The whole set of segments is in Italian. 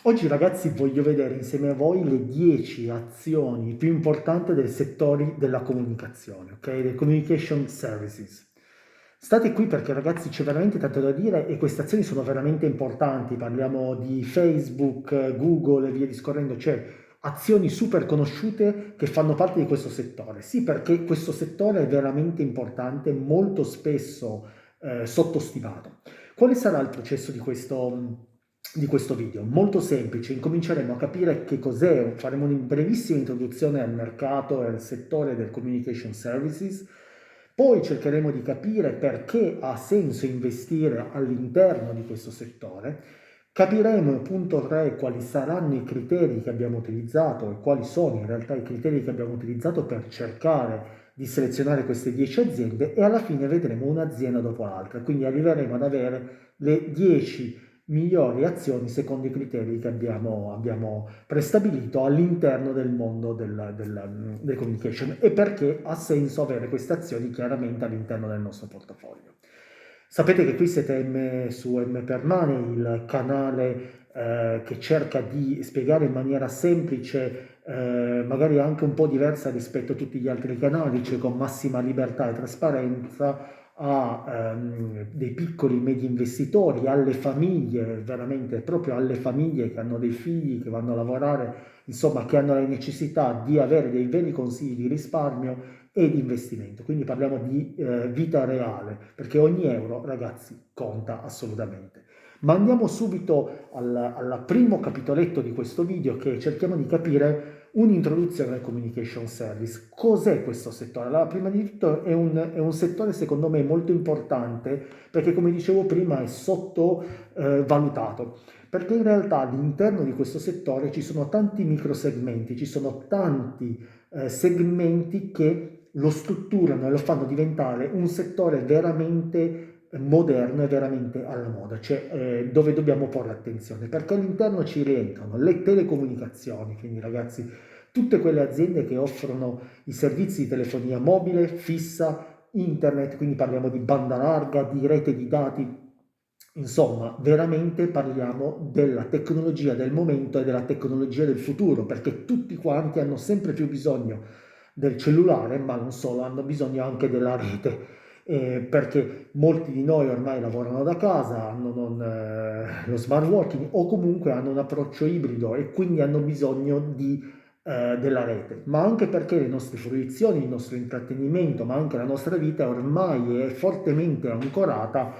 Oggi ragazzi voglio vedere insieme a voi le 10 azioni più importanti del settore della comunicazione, ok? Del communication services. State qui perché ragazzi c'è veramente tanto da dire e queste azioni sono veramente importanti. Parliamo di Facebook, Google e via discorrendo, cioè azioni super conosciute che fanno parte di questo settore. Sì, perché questo settore è veramente importante, molto spesso sottostimato. Quale sarà il processo di questo video? Molto semplice, incominceremo a capire che cos'è, faremo una brevissima introduzione al mercato e al settore del communication services, poi cercheremo di capire perché ha senso investire all'interno di questo settore, capiremo punto 3 quali saranno i criteri che abbiamo utilizzato e quali sono in realtà i criteri che abbiamo utilizzato per cercare di selezionare queste 10 aziende e alla fine vedremo un'azienda dopo l'altra, quindi arriveremo ad avere le 10 migliori azioni secondo i criteri che abbiamo prestabilito all'interno del mondo del communication e perché ha senso avere queste azioni chiaramente all'interno del nostro portafoglio. Sapete che qui siete su M per Money, il canale che cerca di spiegare in maniera semplice, magari anche un po' diversa rispetto a tutti gli altri canali, cioè con massima libertà e trasparenza, a dei piccoli e medi investitori, alle famiglie, veramente proprio alle famiglie che hanno dei figli, che vanno a lavorare, insomma, che hanno la necessità di avere dei veri consigli di risparmio e di investimento. Quindi parliamo di vita reale, perché ogni euro, ragazzi, conta assolutamente. Ma andiamo subito al primo capitoletto di questo video che cerchiamo di capire un'introduzione al communication service. Cos'è questo settore? Allora, prima di tutto è un settore secondo me molto importante perché come dicevo prima è sottovalutato. Perché in realtà all'interno di questo settore ci sono tanti microsegmenti, ci sono tanti segmenti che lo strutturano e lo fanno diventare un settore veramente moderno e veramente alla moda, cioè dove dobbiamo porre attenzione, perché all'interno ci rientrano le telecomunicazioni, quindi ragazzi, tutte quelle aziende che offrono i servizi di telefonia mobile, fissa, internet, quindi parliamo di banda larga, di rete di dati, insomma, veramente parliamo della tecnologia del momento e della tecnologia del futuro, perché tutti quanti hanno sempre più bisogno del cellulare, ma non solo, hanno bisogno anche della rete. Perché molti di noi ormai lavorano da casa, hanno lo smart working o comunque hanno un approccio ibrido e quindi hanno bisogno della rete, ma anche perché le nostre fruizioni, il nostro intrattenimento, ma anche la nostra vita ormai è fortemente ancorata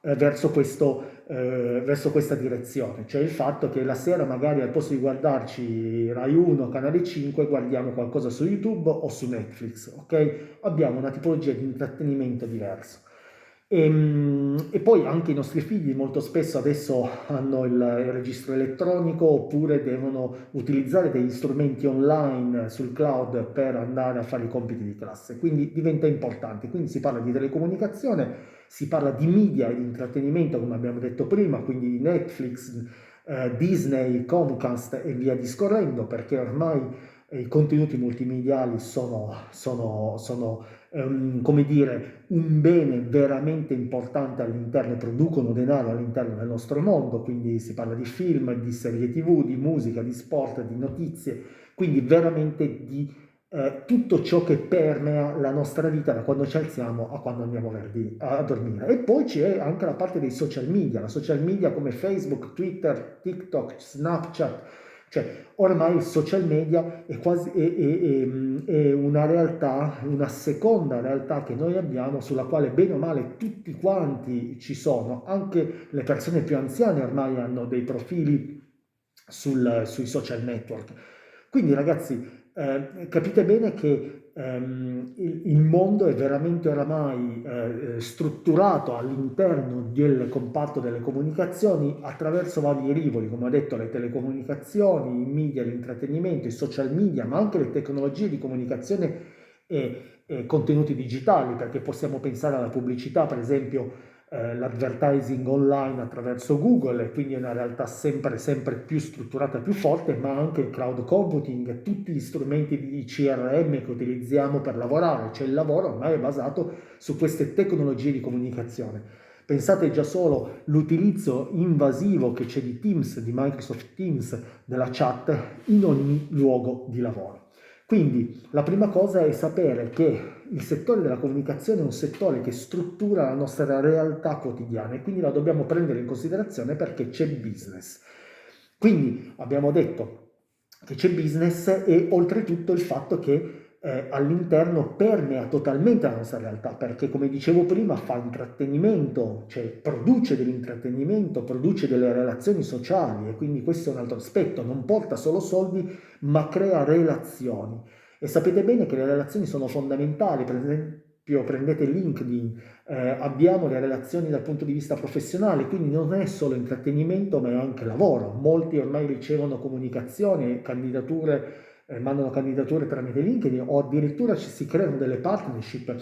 verso questa direzione, cioè il fatto che la sera magari al posto di guardarci Rai 1, Canale 5, guardiamo qualcosa su YouTube o su Netflix, ok? Abbiamo una tipologia di intrattenimento diverso. E poi anche i nostri figli molto spesso adesso hanno il registro elettronico oppure devono utilizzare degli strumenti online sul cloud per andare a fare i compiti di classe, quindi diventa importante. Quindi si parla di telecomunicazione, si parla di media e di intrattenimento, come abbiamo detto prima, quindi di Netflix, Disney, Comcast e via discorrendo, perché ormai i contenuti multimediali sono come dire, un bene veramente importante all'interno, producono denaro all'interno del nostro mondo, quindi si parla di film, di serie TV, di musica, di sport, di notizie, quindi veramente di tutto ciò che permea la nostra vita da quando ci alziamo a quando andiamo a dormire. E poi c'è anche la parte dei la social media come Facebook, Twitter, TikTok, Snapchat, cioè ormai il social media è quasi è una realtà, una seconda realtà che noi abbiamo sulla quale bene o male tutti quanti ci sono, anche le persone più anziane ormai hanno dei profili sui social network. Quindi ragazzi, capite bene che il mondo è veramente oramai strutturato all'interno del comparto delle comunicazioni attraverso vari rivoli, come ho detto, le telecomunicazioni, i media, l'intrattenimento, i social media, ma anche le tecnologie di comunicazione e contenuti digitali, perché possiamo pensare alla pubblicità, per esempio l'advertising online attraverso Google, e quindi è una realtà sempre più strutturata, più forte, ma anche il cloud computing, tutti gli strumenti di CRM che utilizziamo per lavorare, cioè il lavoro ormai è basato su queste tecnologie di comunicazione. Pensate già solo l'utilizzo invasivo che c'è di Teams, di Microsoft Teams, della chat in ogni luogo di lavoro. Quindi la prima cosa è sapere che il settore della comunicazione è un settore che struttura la nostra realtà quotidiana e quindi la dobbiamo prendere in considerazione perché c'è business. Quindi abbiamo detto che c'è business e oltretutto il fatto che all'interno permea totalmente la nostra realtà, perché come dicevo prima fa intrattenimento, cioè produce dell'intrattenimento, produce delle relazioni sociali e quindi questo è un altro aspetto, non porta solo soldi ma crea relazioni. E sapete bene che le relazioni sono fondamentali, per esempio prendete LinkedIn, abbiamo le relazioni dal punto di vista professionale, quindi non è solo intrattenimento ma è anche lavoro. Molti ormai ricevono comunicazioni, candidature, mandano candidature tramite LinkedIn o addirittura ci si creano delle partnership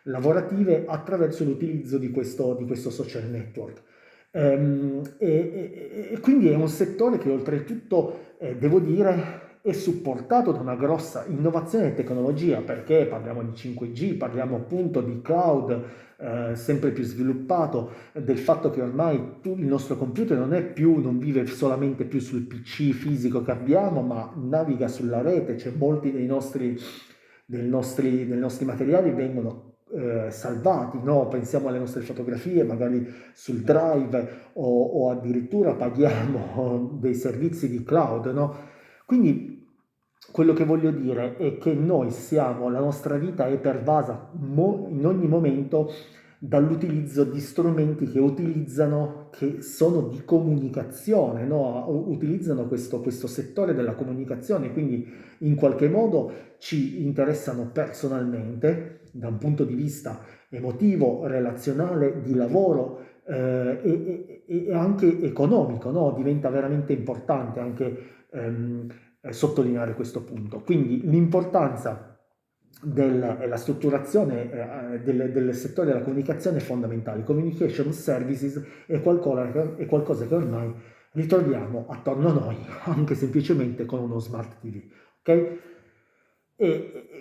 lavorative attraverso l'utilizzo di questo social network. E quindi è un settore che oltretutto, devo dire, è supportato da una grossa innovazione e tecnologia, perché parliamo di 5G, parliamo appunto di cloud sempre più sviluppato, del fatto che ormai il nostro computer non vive solamente più sul PC fisico che abbiamo, ma naviga sulla rete, cioè molti dei nostri materiali vengono salvati, no? Pensiamo alle nostre fotografie, magari sul Drive o addirittura paghiamo dei servizi di cloud, no? Quindi quello che voglio dire è che la nostra vita è pervasa in ogni momento dall'utilizzo di strumenti che sono di comunicazione, no? Utilizzano questo settore della comunicazione, quindi in qualche modo ci interessano personalmente da un punto di vista emotivo, relazionale, di lavoro e anche economico, no? Diventa veramente importante anche sottolineare questo punto. Quindi l'importanza e la strutturazione del settore della comunicazione è fondamentale. Communication services è qualcosa che ormai ritroviamo attorno a noi, anche semplicemente con uno smart TV. Ok?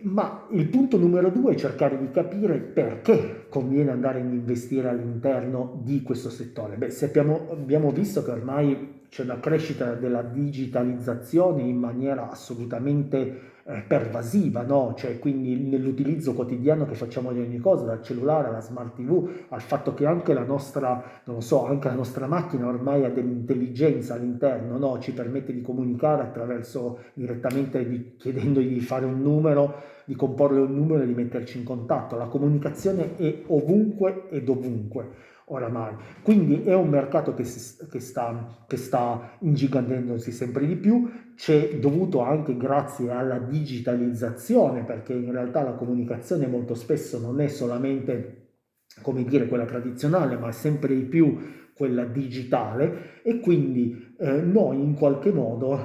Ma il punto numero 2 è cercare di capire perché conviene andare ad investire all'interno di questo settore. Beh, se abbiamo visto che ormai c'è una crescita della digitalizzazione in maniera assolutamente pervasiva, no? Cioè, quindi nell'utilizzo quotidiano che facciamo di ogni cosa, dal cellulare alla smart TV, al fatto che anche la nostra, non lo so, anche la nostra macchina ormai ha dell'intelligenza all'interno, no? Ci permette di comunicare attraverso direttamente chiedendogli di fare un numero, di comporre un numero e di metterci in contatto. La comunicazione è ovunque e dovunque oramai. Quindi è un mercato che sta ingigantendosi sempre di più, c'è dovuto anche grazie alla digitalizzazione, perché in realtà la comunicazione molto spesso non è solamente, come dire, quella tradizionale, ma sempre di più quella digitale e quindi noi in qualche modo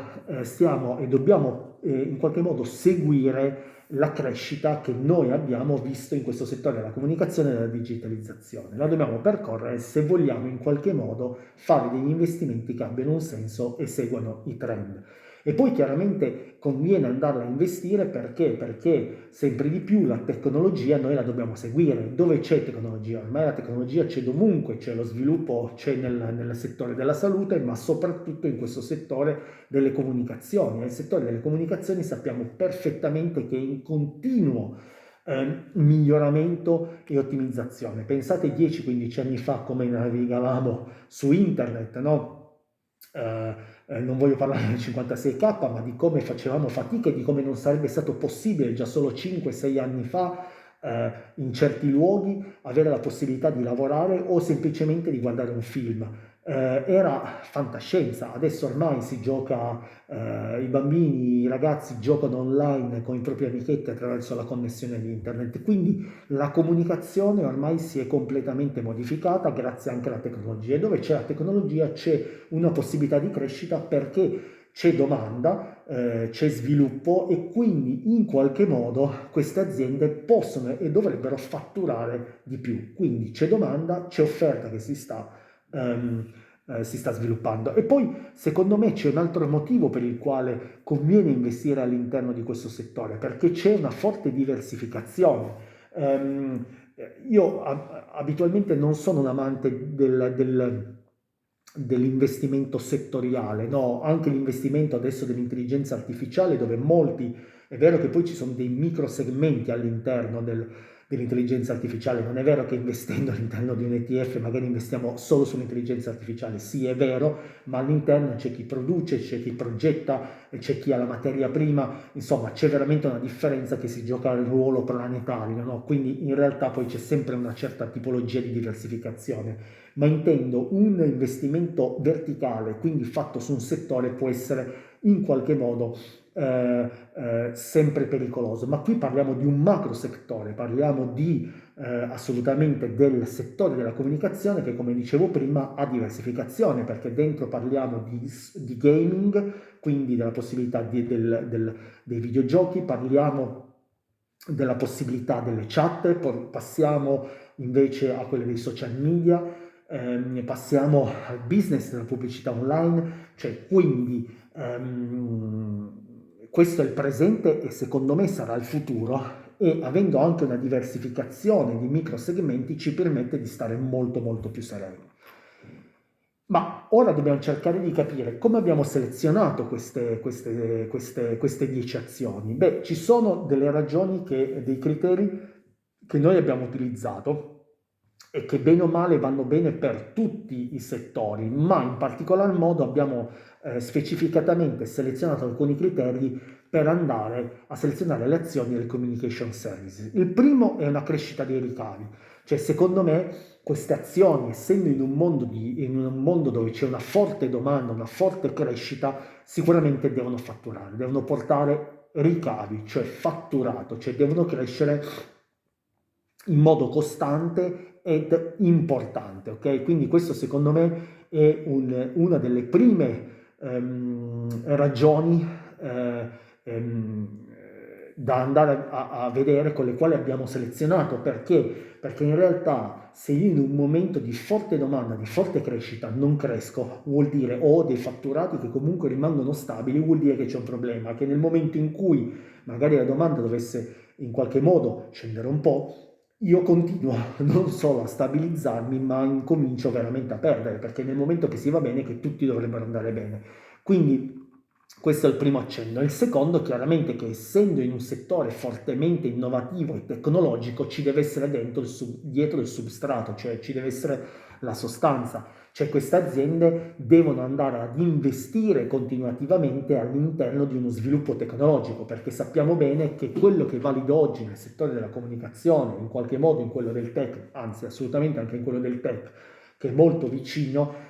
stiamo e dobbiamo in qualche modo seguire la crescita che noi abbiamo visto in questo settore della comunicazione e della digitalizzazione. La dobbiamo percorrere se vogliamo in qualche modo fare degli investimenti che abbiano un senso e seguano i trend. E poi chiaramente conviene andarla a investire perché sempre di più la tecnologia noi la dobbiamo seguire. Dove c'è tecnologia? Ormai la tecnologia c'è dovunque, c'è lo sviluppo, c'è nel settore della salute, ma soprattutto in questo settore delle comunicazioni. Nel settore delle comunicazioni sappiamo perfettamente che è in continuo miglioramento e ottimizzazione. Pensate 10-15 anni fa come navigavamo su internet, no? Non voglio parlare del 56K, ma di come facevamo fatica e di come non sarebbe stato possibile già solo 5-6 anni fa in certi luoghi avere la possibilità di lavorare o semplicemente di guardare un film. Era fantascienza, adesso ormai si gioca, i bambini, i ragazzi giocano online con i propri amichetti attraverso la connessione di internet, quindi la comunicazione ormai si è completamente modificata grazie anche alla tecnologia e dove c'è la tecnologia c'è una possibilità di crescita perché c'è domanda, c'è sviluppo e quindi in qualche modo queste aziende possono e dovrebbero fatturare di più. Quindi c'è domanda, c'è offerta che si sta sviluppando. E poi secondo me c'è un altro motivo per il quale conviene investire all'interno di questo settore, perché c'è una forte diversificazione. io abitualmente non sono un amante dell'investimento settoriale, no, anche l'investimento adesso dell'intelligenza artificiale, dove molti, è vero che poi ci sono dei microsegmenti all'interno dell'intelligenza artificiale, non è vero che investendo all'interno di un ETF magari investiamo solo sull'intelligenza artificiale, sì è vero, ma all'interno c'è chi produce, c'è chi progetta, c'è chi ha la materia prima, insomma c'è veramente una differenza che si gioca al ruolo planetario, no? Quindi in realtà poi c'è sempre una certa tipologia di diversificazione, ma intendo un investimento verticale, quindi fatto su un settore, può essere in qualche modo sempre pericoloso, ma qui parliamo di un macro settore, parliamo di assolutamente del settore della comunicazione che, come dicevo prima, ha diversificazione, perché dentro parliamo di gaming, quindi della possibilità dei videogiochi, parliamo della possibilità delle chat, poi passiamo invece a quelle dei social media, passiamo al business della pubblicità online, cioè quindi questo è il presente e secondo me sarà il futuro, e avendo anche una diversificazione di microsegmenti ci permette di stare molto molto più sereni. Ma ora dobbiamo cercare di capire come abbiamo selezionato queste 10 azioni. Beh, ci sono delle ragioni, dei criteri che noi abbiamo utilizzato e che bene o male vanno bene per tutti i settori, ma in particolar modo abbiamo specificatamente selezionato alcuni criteri per andare a selezionare le azioni delle communication services. Il primo è una crescita dei ricavi, cioè secondo me queste azioni, essendo in un mondo dove c'è una forte domanda, una forte crescita, sicuramente devono fatturare, devono portare ricavi, cioè fatturato, cioè devono crescere in modo costante ed importante, ok? Quindi questo secondo me è una delle prime ragioni ehm, da andare a vedere, con le quali abbiamo selezionato. Perché? Perché in realtà se io in un momento di forte domanda, di forte crescita non cresco, vuol dire ho dei fatturati che comunque rimangono stabili, vuol dire che c'è un problema, che nel momento in cui magari la domanda dovesse in qualche modo scendere un po', io continuo non solo a stabilizzarmi, ma incomincio veramente a perdere, perché nel momento che si va bene, che tutti dovrebbero andare bene. Quindi questo è il primo accenno. Il secondo, chiaramente, che essendo in un settore fortemente innovativo e tecnologico, ci deve essere dietro il substrato, cioè ci deve essere la sostanza. Cioè queste aziende devono andare ad investire continuativamente all'interno di uno sviluppo tecnologico, perché sappiamo bene che quello che è valido oggi nel settore della comunicazione, in qualche modo in quello del tech, anzi assolutamente anche in quello del tech, che è molto vicino,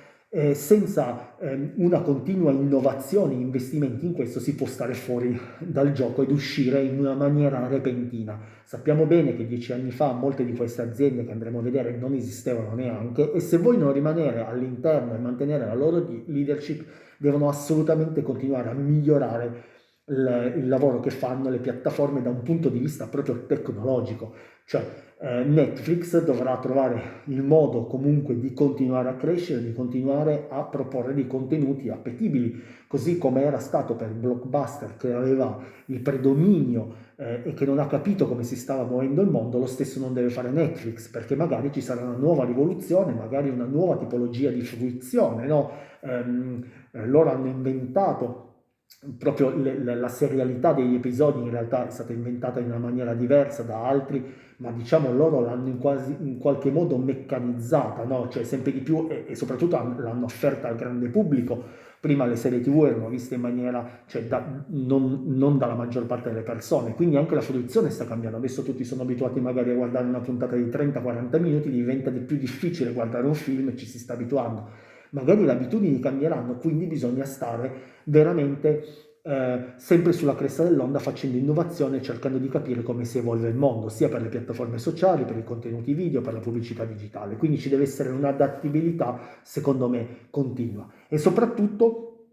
senza una continua innovazione e investimenti in questo si può stare fuori dal gioco ed uscire in una maniera repentina. Sappiamo bene che 10 anni fa molte di queste aziende che andremo a vedere non esistevano neanche, e se vogliono rimanere all'interno e mantenere la loro leadership devono assolutamente continuare a migliorare il lavoro che fanno le piattaforme da un punto di vista proprio tecnologico. Cioè Netflix dovrà trovare il modo comunque di continuare a crescere, di continuare a proporre dei contenuti appetibili, così come era stato per Blockbuster, che aveva il predominio e che non ha capito come si stava muovendo il mondo. Lo stesso non deve fare Netflix, perché magari ci sarà una nuova rivoluzione, magari una nuova tipologia di fruizione, no? Loro hanno inventato proprio la serialità degli episodi, in realtà è stata inventata in una maniera diversa da altri, ma diciamo loro l'hanno in qualche modo meccanizzata, no? Cioè sempre di più, e soprattutto l'hanno offerta al grande pubblico. Prima le serie TV erano viste in maniera, cioè non dalla maggior parte delle persone, quindi anche la fruizione sta cambiando. Adesso tutti sono abituati magari a guardare una puntata di 30-40 minuti, diventa di più difficile guardare un film e ci si sta abituando. Magari le abitudini cambieranno, quindi bisogna stare veramente sempre sulla cresta dell'onda, facendo innovazione e cercando di capire come si evolve il mondo, sia per le piattaforme sociali, per i contenuti video, per la pubblicità digitale. Quindi ci deve essere un'adattabilità, secondo me, continua. E soprattutto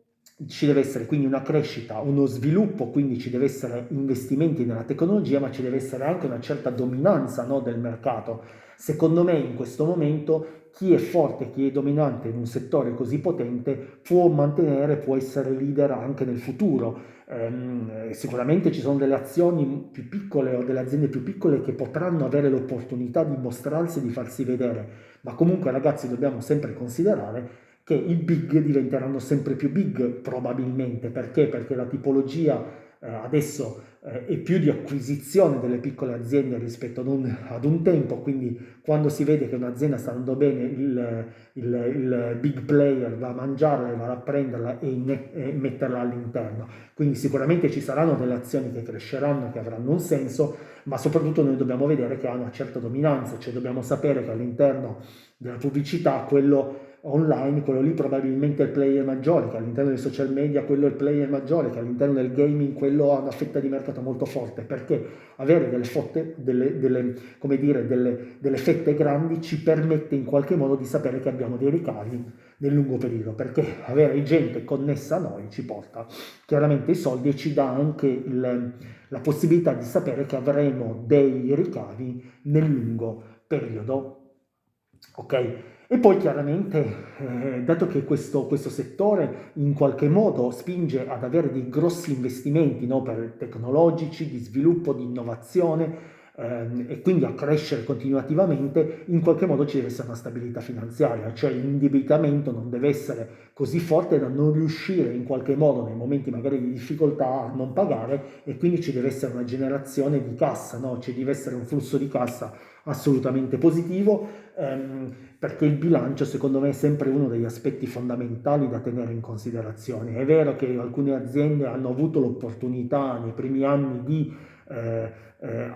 ci deve essere quindi una crescita, uno sviluppo, quindi ci deve essere investimenti nella tecnologia, ma ci deve essere anche una certa dominanza, no, del mercato. Secondo me in questo momento chi è forte, chi è dominante in un settore così potente può mantenere, può essere leader anche nel futuro. Sicuramente ci sono delle azioni più piccole o delle aziende più piccole che potranno avere l'opportunità di mostrarsi e di farsi vedere, ma comunque ragazzi dobbiamo sempre considerare che i big diventeranno sempre più big probabilmente. Perché? Perché la tipologia adesso è più di acquisizione delle piccole aziende rispetto ad un tempo, quindi quando si vede che un'azienda sta andando bene il big player va a mangiarla e va a prenderla e metterla all'interno. Quindi sicuramente ci saranno delle azioni che cresceranno, che avranno un senso, ma soprattutto noi dobbiamo vedere che hanno una certa dominanza, cioè dobbiamo sapere che all'interno della pubblicità quello online, quello lì probabilmente è il player maggiore, che all'interno dei social media quello è il player maggiore, che all'interno del gaming quello ha una fetta di mercato molto forte, perché avere come dire, delle fette grandi ci permette in qualche modo di sapere che abbiamo dei ricavi nel lungo periodo, perché avere gente connessa a noi ci porta chiaramente i soldi e ci dà anche la possibilità di sapere che avremo dei ricavi nel lungo periodo. Ok? E poi chiaramente, dato che questo settore in qualche modo spinge ad avere dei grossi investimenti, no, tecnologici, di sviluppo, di innovazione, e quindi a crescere continuativamente, in qualche modo ci deve essere una stabilità finanziaria, cioè l'indebitamento non deve essere così forte da non riuscire in qualche modo nei momenti magari di difficoltà a non pagare, e quindi ci deve essere una generazione di cassa, no? Ci deve essere un flusso di cassa assolutamente positivo, perché il bilancio secondo me è sempre uno degli aspetti fondamentali da tenere in considerazione. È vero che alcune aziende hanno avuto l'opportunità nei primi anni di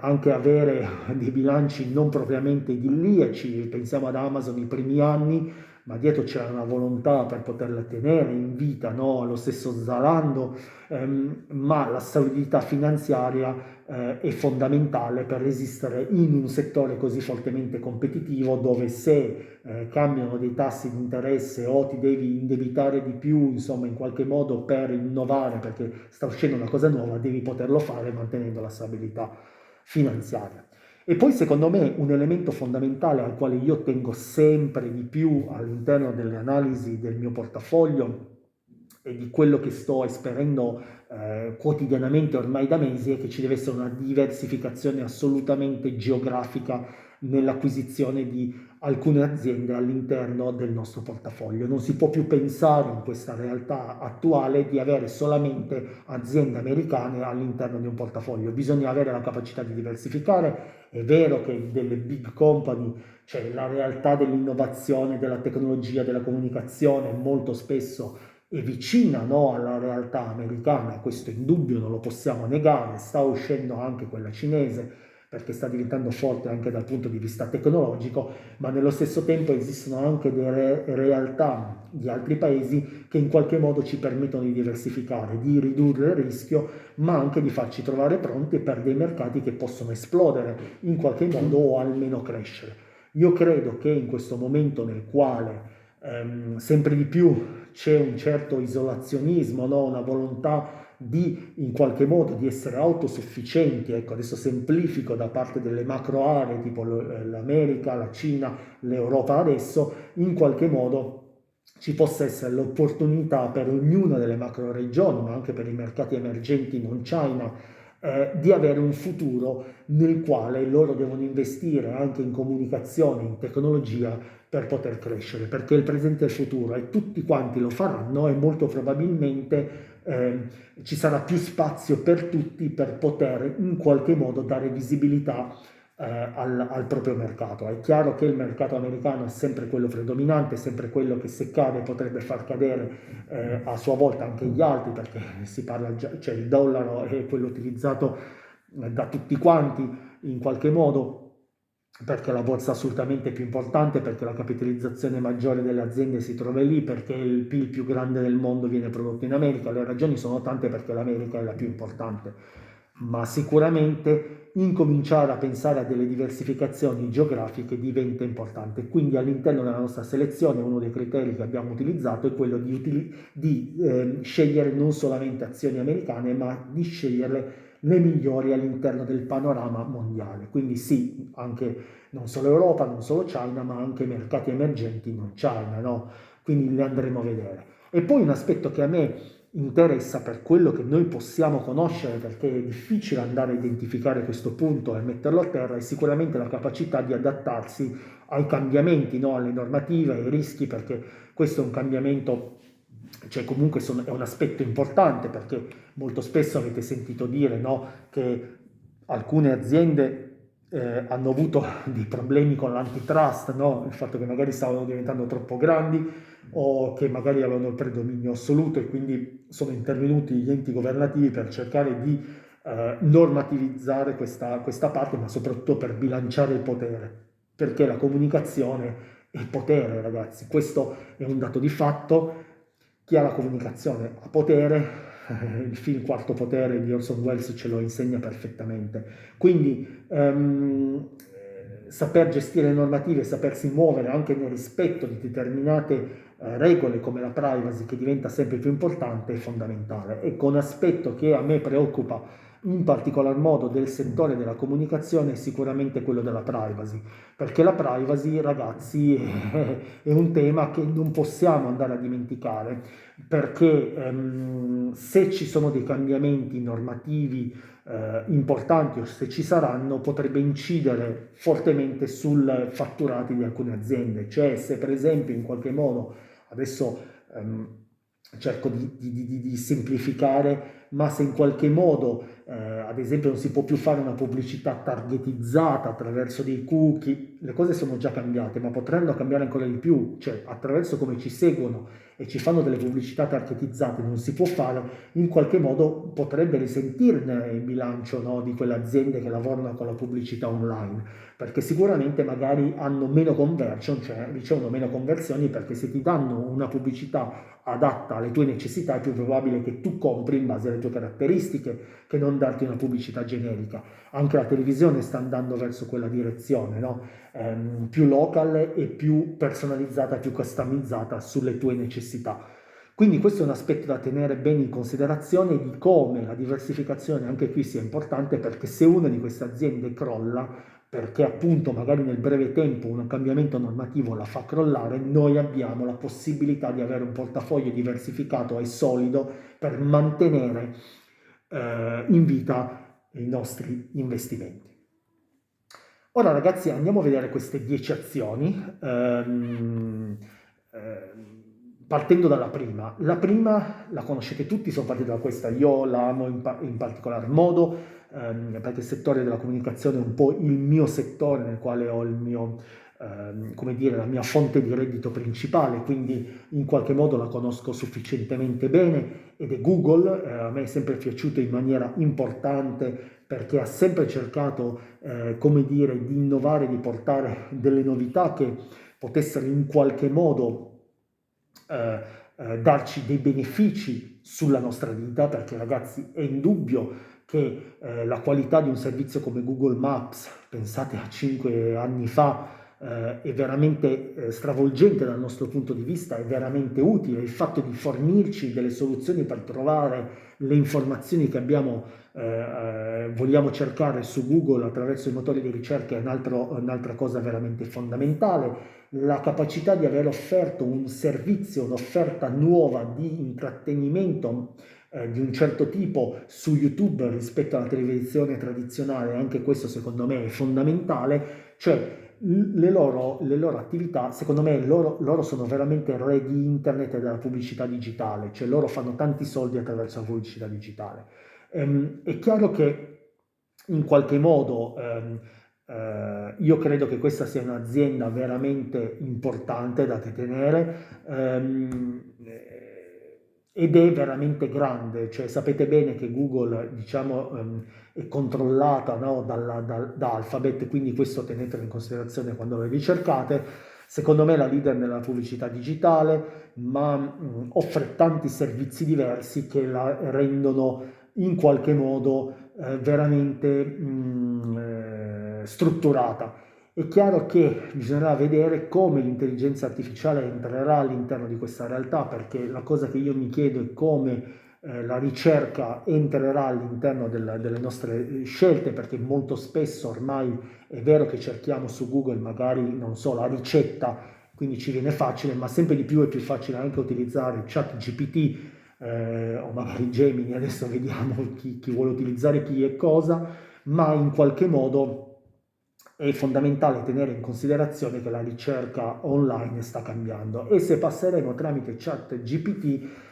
anche avere dei bilanci non propriamente idilliaci, pensiamo ad Amazon i primi anni, ma dietro c'era una volontà per poterla tenere in vita, no? Lo stesso Zalando, ma la solidità finanziaria è fondamentale per resistere in un settore così fortemente competitivo, dove se cambiano dei tassi di interesse o ti devi indebitare di più, insomma in qualche modo per innovare perché sta uscendo una cosa nuova, devi poterlo fare mantenendo la stabilità finanziaria. E poi secondo me un elemento fondamentale al quale io tengo sempre di più all'interno delle analisi del mio portafoglio e di quello che sto esperendo quotidianamente ormai da mesi, è che ci deve essere una diversificazione assolutamente geografica nell'acquisizione di alcune aziende all'interno del nostro portafoglio. Non si può più pensare in questa realtà attuale di avere solamente aziende americane all'interno di un portafoglio, bisogna avere la capacità di diversificare. È vero che delle big company, cioè la realtà dell'innovazione, della tecnologia, della comunicazione molto spesso è vicina, no, alla realtà americana, questo è indubbio, non lo possiamo negare. Sta uscendo anche quella cinese perché sta diventando forte anche dal punto di vista tecnologico, ma nello stesso tempo esistono anche delle realtà di altri paesi che in qualche modo ci permettono di diversificare, di ridurre il rischio, ma anche di farci trovare pronti per dei mercati che possono esplodere in qualche modo o almeno crescere. Io credo che in questo momento nel quale sempre di più c'è un certo isolazionismo, no? Una volontà di in qualche modo di essere autosufficienti, ecco adesso semplifico, da parte delle macro aree tipo l'America, la Cina, l'Europa adesso, in qualche modo ci possa essere l'opportunità per ognuna delle macro regioni, ma anche per i mercati emergenti non China, di avere un futuro nel quale loro devono investire anche in comunicazione, in tecnologia per poter crescere, perché il presente e il futuro e tutti quanti lo faranno e molto probabilmente ci sarà più spazio per tutti per poter in qualche modo dare visibilità al proprio mercato. È chiaro che il mercato americano è sempre quello predominante, è sempre quello che se cade potrebbe far cadere a sua volta anche gli altri, perché si parla già, cioè il dollaro è quello utilizzato da tutti quanti in qualche modo, perché la borsa è assolutamente più importante, perché la capitalizzazione maggiore delle aziende si trova lì, perché il PIL più grande del mondo viene prodotto in America. Le ragioni sono tante perché l'America è la più importante, ma sicuramente incominciare a pensare a delle diversificazioni geografiche diventa importante. Quindi all'interno della nostra selezione uno dei criteri che abbiamo utilizzato è quello di scegliere non solamente azioni americane, ma di sceglierle le migliori all'interno del panorama mondiale. Quindi sì, anche non solo Europa, non solo China, ma anche mercati emergenti non China, no? Quindi le andremo a vedere. E poi un aspetto che a me interessa per quello che noi possiamo conoscere, perché è difficile andare a identificare questo punto e metterlo a terra, è sicuramente la capacità di adattarsi ai cambiamenti, no? Alle normative, ai rischi, perché questo è un cambiamento, cioè comunque è un aspetto importante, perché molto spesso avete sentito dire, no, che alcune aziende hanno avuto dei problemi con l'antitrust, no? Il fatto che magari stavano diventando troppo grandi o che magari avevano il predominio assoluto e quindi sono intervenuti gli enti governativi per cercare di normativizzare questa parte, ma soprattutto per bilanciare il potere, perché la comunicazione è potere, ragazzi, questo è un dato di fatto. Chi ha la comunicazione ha potere, il film Quarto Potere di Orson Welles ce lo insegna perfettamente. Quindi saper gestire le normative, sapersi muovere anche nel rispetto di determinate regole come la privacy, che diventa sempre più importante, è fondamentale. Ecco, un aspetto che a me preoccupa in particolar modo del settore della comunicazione è sicuramente quello della privacy, perché la privacy, ragazzi, è un tema che non possiamo andare a dimenticare, perché se ci sono dei cambiamenti normativi importanti o se ci saranno, potrebbe incidere fortemente sul fatturati di alcune aziende. Cioè, se per esempio in qualche modo, adesso cerco di semplificare, ma se in qualche modo ad esempio non si può più fare una pubblicità targetizzata attraverso dei cookie, le cose sono già cambiate, ma potranno cambiare ancora di più, cioè attraverso come ci seguono e ci fanno delle pubblicità targetizzate non si può fare, in qualche modo potrebbe risentirne il bilancio, no, di quelle aziende che lavorano con la pubblicità online, perché sicuramente magari hanno meno conversion, cioè ricevono meno conversioni, perché se ti danno una pubblicità adatta alle tue necessità è più probabile che tu compri in base alle tue caratteristiche che non darti una pubblicità generica. Anche la televisione sta andando verso quella direzione, no? Più local e più personalizzata, più customizzata sulle tue necessità. Quindi questo è un aspetto da tenere bene in considerazione di come la diversificazione anche qui sia importante, perché se una di queste aziende crolla, perché appunto magari nel breve tempo un cambiamento normativo la fa crollare, noi abbiamo la possibilità di avere un portafoglio diversificato e solido per mantenere in vita i nostri investimenti. Ora ragazzi andiamo a vedere queste 10 azioni, partendo dalla prima. La prima la conoscete tutti, sono partito da questa, io la amo in particolar modo, perché il settore della comunicazione è un po' il mio settore nel quale ho il mio, come dire, la mia fonte di reddito principale, quindi in qualche modo la conosco sufficientemente bene, ed è Google. A me è sempre piaciuto in maniera importante perché ha sempre cercato, come dire, di innovare, di portare delle novità che potessero in qualche modo darci dei benefici sulla nostra vita, perché ragazzi è indubbio che la qualità di un servizio come Google Maps, pensate a 5 anni fa, è veramente stravolgente dal nostro punto di vista, è veramente utile. Il fatto di fornirci delle soluzioni per trovare le informazioni che vogliamo cercare su Google attraverso i motori di ricerca è un'altra cosa veramente fondamentale. La capacità di aver offerto un servizio, un'offerta nuova di intrattenimento di un certo tipo su YouTube rispetto alla televisione tradizionale, anche questo secondo me è fondamentale. Cioè le loro attività, secondo me loro sono veramente re di internet e della pubblicità digitale, cioè loro fanno tanti soldi attraverso la pubblicità digitale. È chiaro che in qualche modo io credo che questa sia un'azienda veramente importante da tenere, ed è veramente grande, cioè sapete bene che Google, diciamo, è controllata, no, da Alphabet, quindi questo tenetelo in considerazione quando le ricercate. Secondo me è la leader nella pubblicità digitale, ma offre tanti servizi diversi che la rendono in qualche modo veramente strutturata. È chiaro che bisognerà vedere come l'intelligenza artificiale entrerà all'interno di questa realtà, perché la cosa che io mi chiedo è come la ricerca entrerà all'interno delle nostre scelte, perché molto spesso ormai è vero che cerchiamo su Google magari, non so, la ricetta, quindi ci viene facile, ma sempre di più è più facile anche utilizzare ChatGPT o magari Gemini, adesso vediamo chi vuole utilizzare chi e cosa, ma in qualche modo è fondamentale tenere in considerazione che la ricerca online sta cambiando e se passeremo tramite ChatGPT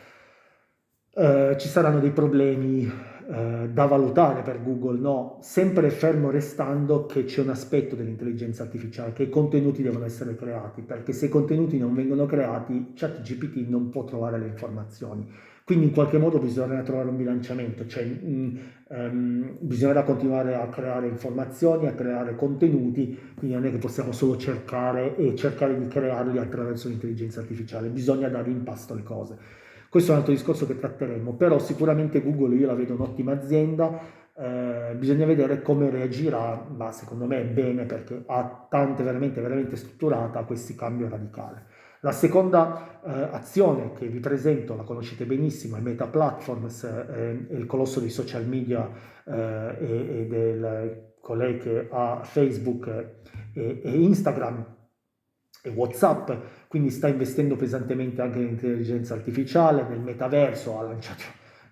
ci saranno dei problemi da valutare per Google, no? Sempre fermo restando che c'è un aspetto dell'intelligenza artificiale, che i contenuti devono essere creati, perché se i contenuti non vengono creati, ChatGPT non può trovare le informazioni. Quindi in qualche modo bisognerà trovare un bilanciamento, cioè bisognerà continuare a creare informazioni, a creare contenuti, quindi non è che possiamo solo cercare di crearli attraverso l'intelligenza artificiale, bisogna dare in pasto le cose. Questo è un altro discorso che tratteremo, però sicuramente Google io la vedo un'ottima azienda, bisogna vedere come reagirà, ma secondo me è bene perché ha tante veramente strutturata a questi cambi radicali. La seconda azione che vi presento, la conoscete benissimo, è Meta Platforms, è il colosso dei social media e del colei che ha Facebook e Instagram e WhatsApp, quindi sta investendo pesantemente anche nell'intelligenza artificiale, nel metaverso, ha lanciato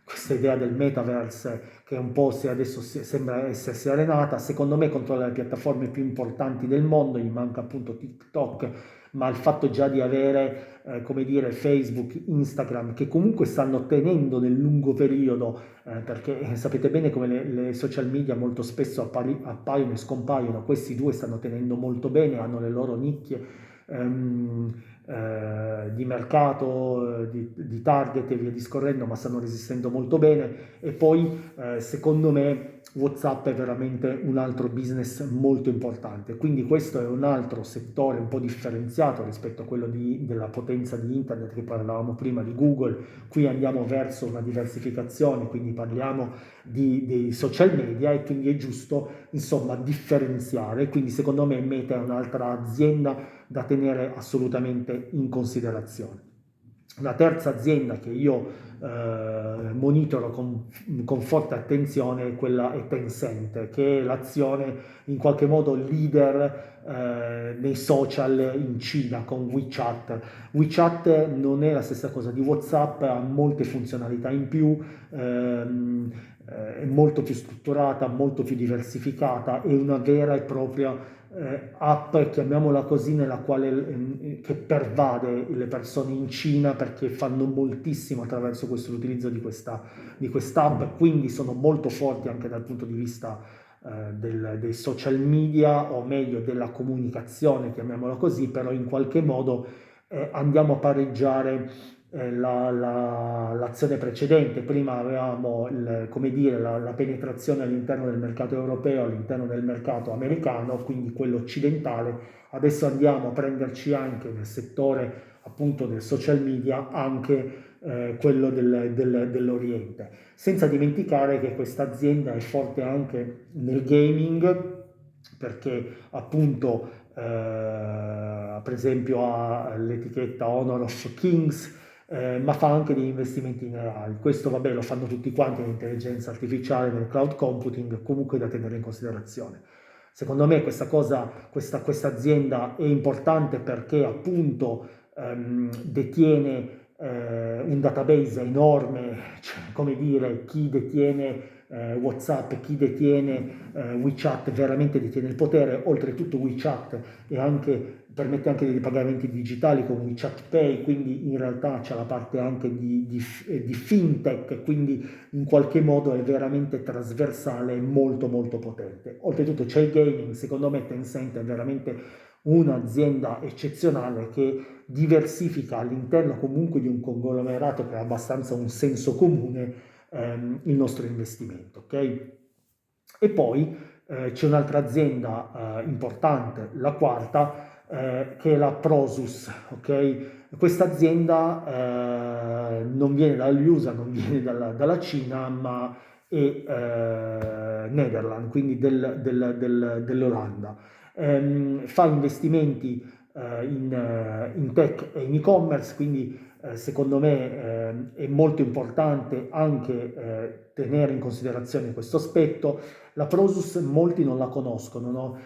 questa idea del metaverse che un po' adesso sembra essersi arenata, secondo me controlla le piattaforme più importanti del mondo, gli manca appunto TikTok, ma il fatto già di avere, come dire, Facebook, Instagram, che comunque stanno tenendo nel lungo periodo, perché sapete bene come le social media molto spesso appaiono e scompaiono, questi due stanno tenendo molto bene, hanno le loro nicchie, di mercato, di target e via discorrendo, ma stanno resistendo molto bene. E poi secondo me WhatsApp è veramente un altro business molto importante, quindi questo è un altro settore un po' differenziato rispetto a quello della potenza di internet che parlavamo prima di Google. Qui andiamo verso una diversificazione, quindi parliamo dei social media e quindi è giusto insomma differenziare, quindi secondo me Meta è un'altra azienda da tenere assolutamente in considerazione. La terza azienda che io monitoro con forte attenzione è Tencent, che è l'azione in qualche modo leader nei social in Cina con WeChat. WeChat non è la stessa cosa di WhatsApp, ha molte funzionalità in più, è molto più strutturata, molto più diversificata, è una vera e propria app, chiamiamola così, nella quale che pervade le persone in Cina perché fanno moltissimo attraverso questo l'utilizzo di quest'app, quindi sono molto forti anche dal punto di vista dei social media o meglio della comunicazione, chiamiamola così, però in qualche modo andiamo a pareggiare l'azione precedente. Prima avevamo come dire, la penetrazione all'interno del mercato europeo, all'interno del mercato americano, quindi quello occidentale. Adesso andiamo a prenderci anche nel settore appunto del social media anche quello dell'Oriente, senza dimenticare che questa azienda è forte anche nel gaming perché appunto per esempio ha l'etichetta Honor of Kings, ma fa anche degli investimenti in AI. Questo vabbè lo fanno tutti quanti nell'intelligenza artificiale, nel cloud computing, comunque da tenere in considerazione. Secondo me questa azienda è importante perché appunto detiene un database enorme, cioè, come dire, chi detiene WhatsApp, chi detiene WeChat veramente detiene il potere, oltretutto WeChat permette anche dei pagamenti digitali con WeChat Pay, quindi in realtà c'è la parte anche di fintech, quindi in qualche modo è veramente trasversale e molto potente. Oltretutto c'è il gaming, secondo me Tencent è veramente un'azienda eccezionale che diversifica all'interno comunque di un conglomerato che ha abbastanza un senso comune il nostro investimento, ok? E poi c'è un'altra azienda importante, la quarta, che è la Prosus, ok? Questa azienda non viene dagli USA, non viene dalla Cina, ma e Netherlands, quindi dell'Olanda. Fa investimenti in tech e in e-commerce, quindi secondo me è molto importante anche tenere in considerazione questo aspetto. La Prosus molti non la conoscono, no?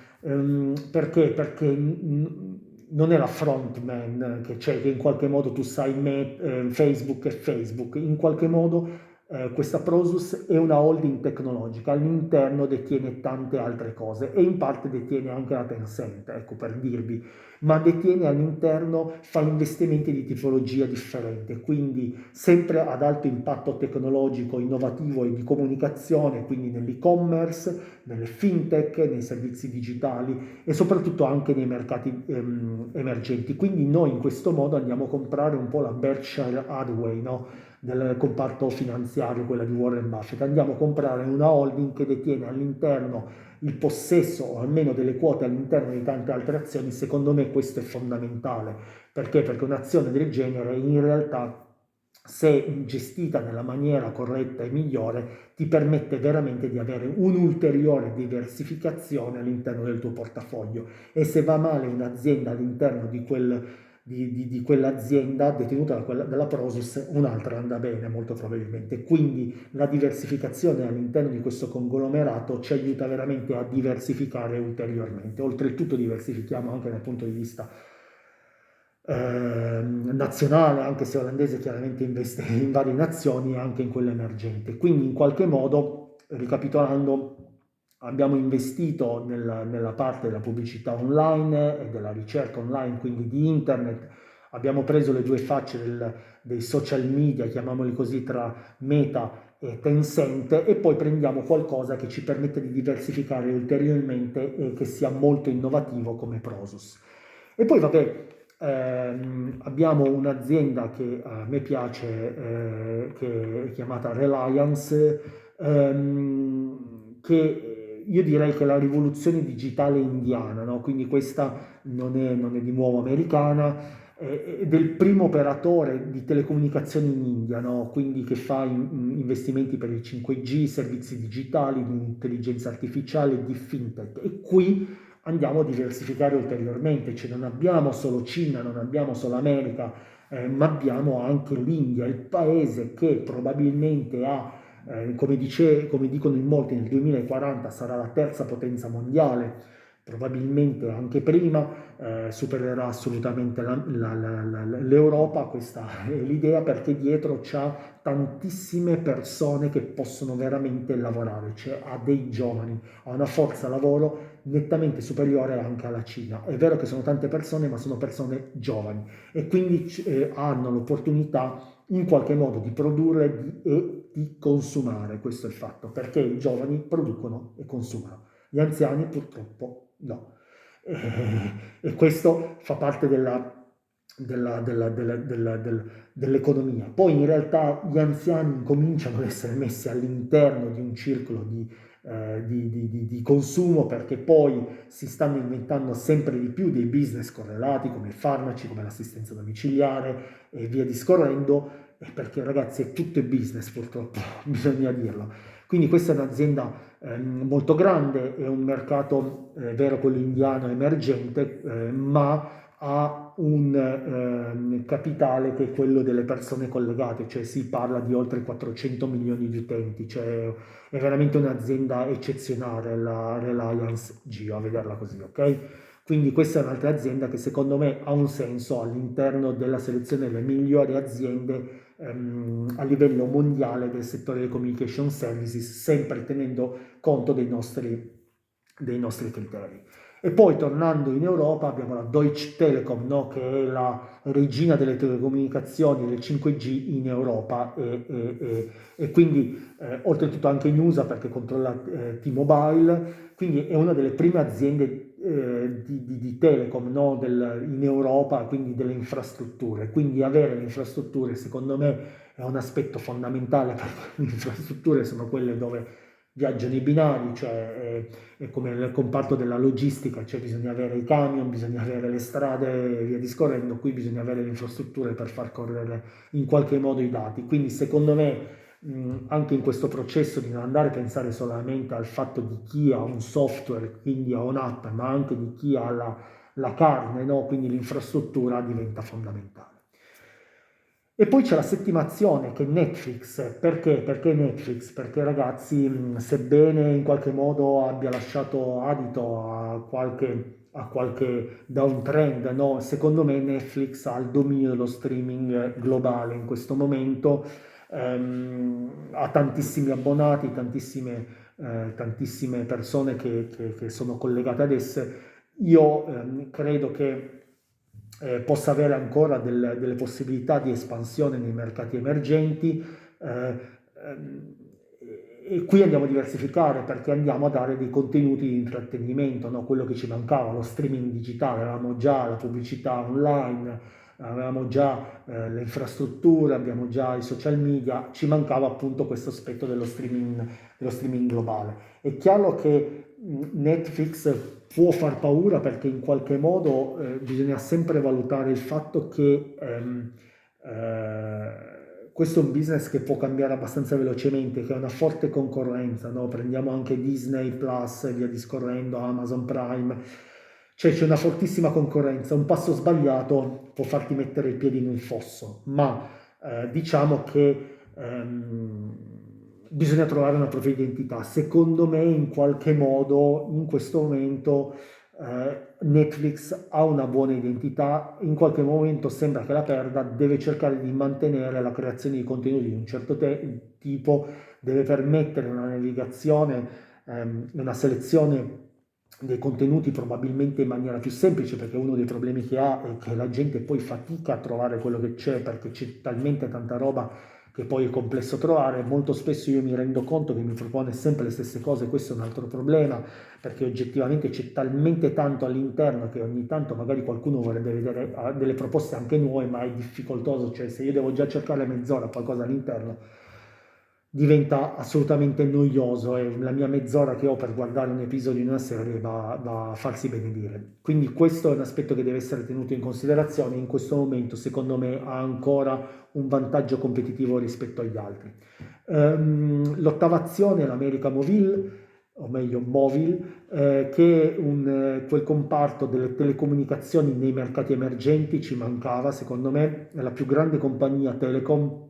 Perché? Perché non è la frontman che c'è, che in qualche modo tu sai Facebook e Facebook, in qualche modo questa Prosus è una holding tecnologica, all'interno detiene tante altre cose e in parte detiene anche la Tencent, ecco per dirvi, ma detiene all'interno, fa investimenti di tipologia differente, quindi sempre ad alto impatto tecnologico, innovativo e di comunicazione, quindi nell'e-commerce, nelle fintech, nei servizi digitali e soprattutto anche nei mercati emergenti. Quindi noi in questo modo andiamo a comprare un po' la Berkshire Hathaway, no? Del comparto finanziario, quella di Warren Buffett. Andiamo a comprare una holding che detiene all'interno il possesso o almeno delle quote all'interno di tante altre azioni. Secondo me questo è fondamentale. Perché? Perché un'azione del genere in realtà, se gestita nella maniera corretta e migliore, ti permette veramente di avere un'ulteriore diversificazione all'interno del tuo portafoglio e se va male un'azienda all'interno di quell'azienda detenuta dalla Prosus, un'altra anda bene molto probabilmente. Quindi la diversificazione all'interno di questo conglomerato ci aiuta veramente a diversificare ulteriormente. Oltretutto diversifichiamo anche dal punto di vista nazionale, anche se olandese chiaramente investe in varie nazioni e anche in quelle emergenti. Quindi in qualche modo, ricapitolando, abbiamo investito nella parte della pubblicità online e della ricerca online, quindi di internet. Abbiamo preso le due facce dei social media, chiamiamoli così, tra Meta e Tencent e poi prendiamo qualcosa che ci permette di diversificare ulteriormente e che sia molto innovativo come Prosus. E poi vabbè, abbiamo un'azienda che a me piace, che è chiamata Reliance, che io direi che è la rivoluzione digitale indiana, no? Quindi questa non è di nuovo americana, è del primo operatore di telecomunicazioni in India, no? Quindi che fa investimenti per il 5G, servizi digitali, di intelligenza artificiale, di fintech. E qui andiamo a diversificare ulteriormente, cioè non abbiamo solo Cina, non abbiamo solo America, ma abbiamo anche l'India, il paese che probabilmente ha, come dicono in molti, nel 2040 sarà la terza potenza mondiale, probabilmente anche prima, supererà assolutamente l'Europa, questa è l'idea, perché dietro c'ha tantissime persone che possono veramente lavorare, cioè ha dei giovani, ha una forza lavoro nettamente superiore anche alla Cina. È vero che sono tante persone, ma sono persone giovani e quindi hanno l'opportunità in qualche modo di produrre e di consumare, questo è il fatto, perché i giovani producono e consumano, gli anziani purtroppo no. E questo fa parte dell'economia. Poi in realtà gli anziani cominciano ad essere messi all'interno di un circolo di consumo perché poi si stanno inventando sempre di più dei business correlati come i farmaci, come l'assistenza domiciliare e via discorrendo, perché ragazzi è tutto business purtroppo, bisogna dirlo. Quindi questa è un'azienda molto grande, è un mercato vero quello indiano emergente, ma ha un capitale che è quello delle persone collegate, cioè si parla di oltre 400 milioni di utenti, cioè è veramente un'azienda eccezionale la Reliance Jio, a vederla così, ok? Quindi questa è un'altra azienda che secondo me ha un senso all'interno della selezione delle migliori aziende a livello mondiale del settore delle communication services, sempre tenendo conto dei nostri criteri. E poi tornando in Europa abbiamo la Deutsche Telekom, no? Che è la regina delle telecomunicazioni del 5G in Europa e quindi oltretutto anche in USA perché controlla T-Mobile, quindi è una delle prime aziende di telecom, no? In Europa, quindi delle infrastrutture. Quindi avere le infrastrutture secondo me è un aspetto fondamentale perché le infrastrutture sono quelle dove viaggiano i binari, cioè è come nel comparto della logistica, cioè bisogna avere i camion, bisogna avere le strade e via discorrendo, qui bisogna avere le infrastrutture per far correre in qualche modo i dati. Quindi secondo me anche in questo processo di non andare a pensare solamente al fatto di chi ha un software, quindi ha un'app, ma anche di chi ha la carne, no? Quindi l'infrastruttura diventa fondamentale. E poi c'è la settima azione che è Netflix. Perché? Perché Netflix? Perché ragazzi, sebbene in qualche modo abbia lasciato adito a qualche downtrend, no? Secondo me Netflix ha il dominio dello streaming globale in questo momento, ha tantissimi abbonati, tantissime persone che sono collegate ad esse. Io credo che possa avere ancora delle possibilità di espansione nei mercati emergenti, ehm, e qui andiamo a diversificare perché andiamo a dare dei contenuti di intrattenimento, no? Quello che ci mancava, lo streaming digitale, avevamo già la pubblicità online, avevamo già le infrastrutture, abbiamo già i social media, ci mancava appunto questo aspetto dello streaming globale. È chiaro che Netflix può far paura perché in qualche modo bisogna sempre valutare il fatto che questo è un business che può cambiare abbastanza velocemente, che ha una forte concorrenza, no? Prendiamo anche Disney Plus e via discorrendo, Amazon Prime, cioè c'è una fortissima concorrenza, un passo sbagliato può farti mettere il piede in un fosso, ma diciamo che bisogna trovare una propria identità. Secondo me, in qualche modo, in questo momento, Netflix ha una buona identità, in qualche momento sembra che la perda, deve cercare di mantenere la creazione di contenuti di un certo tipo, deve permettere una navigazione, una selezione dei contenuti probabilmente in maniera più semplice, perché uno dei problemi che ha è che la gente poi fatica a trovare quello che c'è, perché c'è talmente tanta roba che poi è complesso trovare. Molto spesso io mi rendo conto che mi propone sempre le stesse cose, questo è un altro problema, perché oggettivamente c'è talmente tanto all'interno che ogni tanto magari qualcuno vorrebbe vedere delle proposte anche nuove, ma è difficoltoso, cioè se io devo già cercare mezz'ora qualcosa all'interno diventa assolutamente noioso e la mia mezz'ora che ho per guardare un episodio di una serie va a farsi benedire. Quindi questo è un aspetto che deve essere tenuto in considerazione. In questo momento, secondo me, ha ancora un vantaggio competitivo rispetto agli altri. L'ottava azione è l'America Movil, o meglio Movil, che è quel comparto delle telecomunicazioni nei mercati emergenti ci mancava, secondo me, è la più grande compagnia telecom.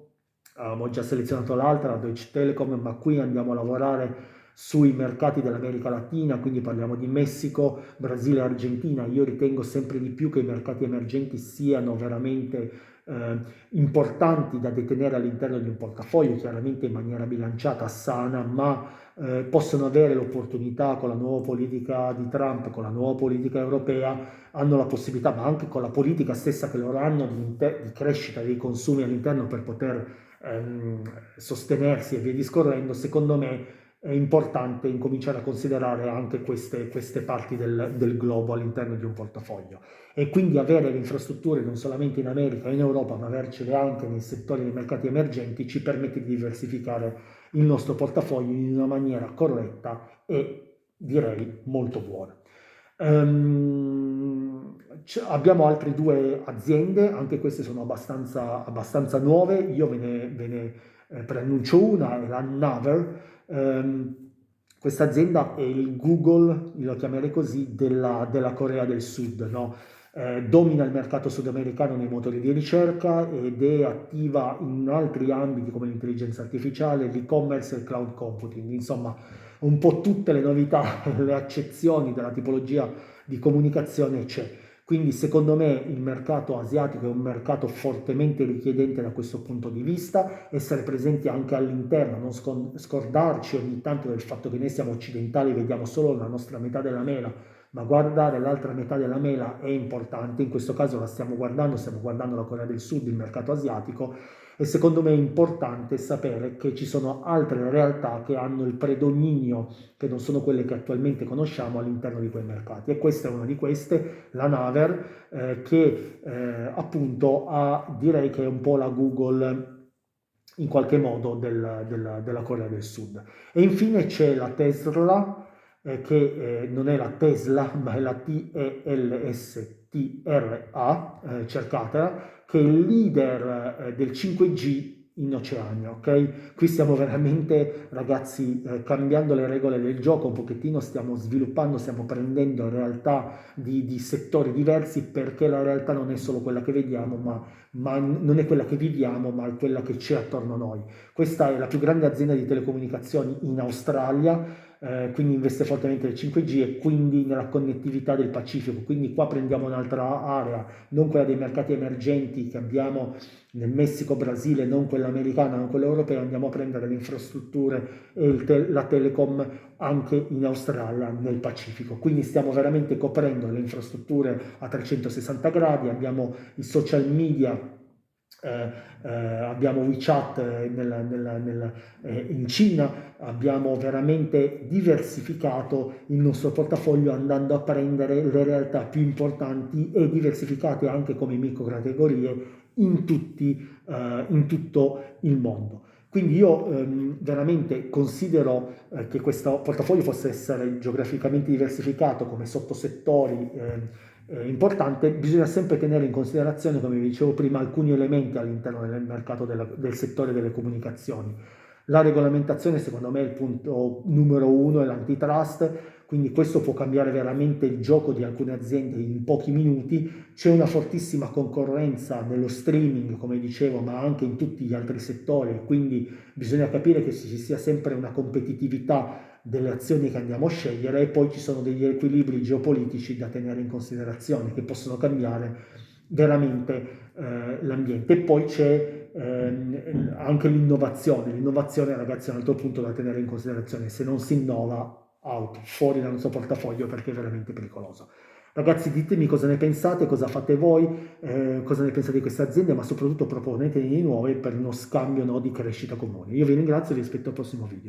Abbiamo già selezionato l'altra, la Deutsche Telekom, ma qui andiamo a lavorare sui mercati dell'America Latina, quindi parliamo di Messico, Brasile e Argentina. Io ritengo sempre di più che i mercati emergenti siano veramente importanti da detenere all'interno di un portafoglio, chiaramente in maniera bilanciata, sana, ma possono avere l'opportunità con la nuova politica di Trump, con la nuova politica europea, hanno la possibilità, ma anche con la politica stessa che loro hanno di crescita dei consumi all'interno per poter sostenersi e via discorrendo. Secondo me è importante incominciare a considerare anche queste parti del globo all'interno di un portafoglio e quindi avere le infrastrutture non solamente in America e in Europa, ma avercele anche nei settori dei mercati emergenti ci permette di diversificare il nostro portafoglio in una maniera corretta e direi molto buona. Abbiamo altre due aziende, anche queste sono abbastanza nuove, io ve ne preannuncio una, è la Naver. Questa azienda è il Google, io lo chiamerei così, della Corea del Sud, no? Domina il mercato sudamericano nei motori di ricerca ed è attiva in altri ambiti come l'intelligenza artificiale, l'e-commerce e il cloud computing, insomma un po' tutte le novità, le accezioni della tipologia di comunicazione c'è. Quindi secondo me il mercato asiatico è un mercato fortemente richiedente da questo punto di vista, essere presenti anche all'interno, non scordarci ogni tanto del fatto che noi siamo occidentali, vediamo solo la nostra metà della mela, ma guardare l'altra metà della mela è importante, in questo caso la stiamo guardando la Corea del Sud, il mercato asiatico, e secondo me è importante sapere che ci sono altre realtà che hanno il predominio, che non sono quelle che attualmente conosciamo all'interno di quei mercati, e questa è una di queste, la Naver, che appunto direi che è un po' la Google in qualche modo della Corea del Sud. E infine c'è la Tesla, che non è la Tesla, ma è la Telstra, cercatela, che è il leader del 5G in Oceania, ok? Qui stiamo veramente, ragazzi, cambiando le regole del gioco, un pochettino stiamo sviluppando, stiamo prendendo realtà di settori diversi, perché la realtà non è solo quella che vediamo, ma non è quella che viviamo, ma è quella che c'è attorno a noi. Questa è la più grande azienda di telecomunicazioni in Australia, quindi investe fortemente nel 5G e quindi nella connettività del Pacifico. Quindi qua prendiamo un'altra area, non quella dei mercati emergenti che abbiamo nel Messico, Brasile, non quella americana, non quella europea, andiamo a prendere le infrastrutture e la telecom anche in Australia, nel Pacifico. Quindi stiamo veramente coprendo le infrastrutture a 360 gradi, abbiamo i social media, abbiamo WeChat in Cina, abbiamo veramente diversificato il nostro portafoglio andando a prendere le realtà più importanti e diversificate anche come microcategorie in tutto il mondo. Quindi io veramente considero che questo portafoglio possa essere geograficamente diversificato come sottosettori importante. Bisogna sempre tenere in considerazione, come vi dicevo prima, alcuni elementi all'interno del mercato del settore delle comunicazioni. La regolamentazione, secondo me, è il punto numero uno, è l'antitrust, quindi questo può cambiare veramente il gioco di alcune aziende in pochi minuti. C'è una fortissima concorrenza nello streaming, come dicevo, ma anche in tutti gli altri settori, quindi bisogna capire che ci sia sempre una competitività delle azioni che andiamo a scegliere, e poi ci sono degli equilibri geopolitici da tenere in considerazione che possono cambiare veramente l'ambiente. E poi c'è anche l'innovazione, ragazzi, è un altro punto da tenere in considerazione. Se non si innova, out, fuori dal nostro portafoglio, perché è veramente pericoloso. Ragazzi, ditemi cosa ne pensate, cosa fate voi, cosa ne pensate di queste aziende, ma soprattutto proponetene di nuove per uno scambio, no, di crescita comune. Io vi ringrazio e vi aspetto al prossimo video.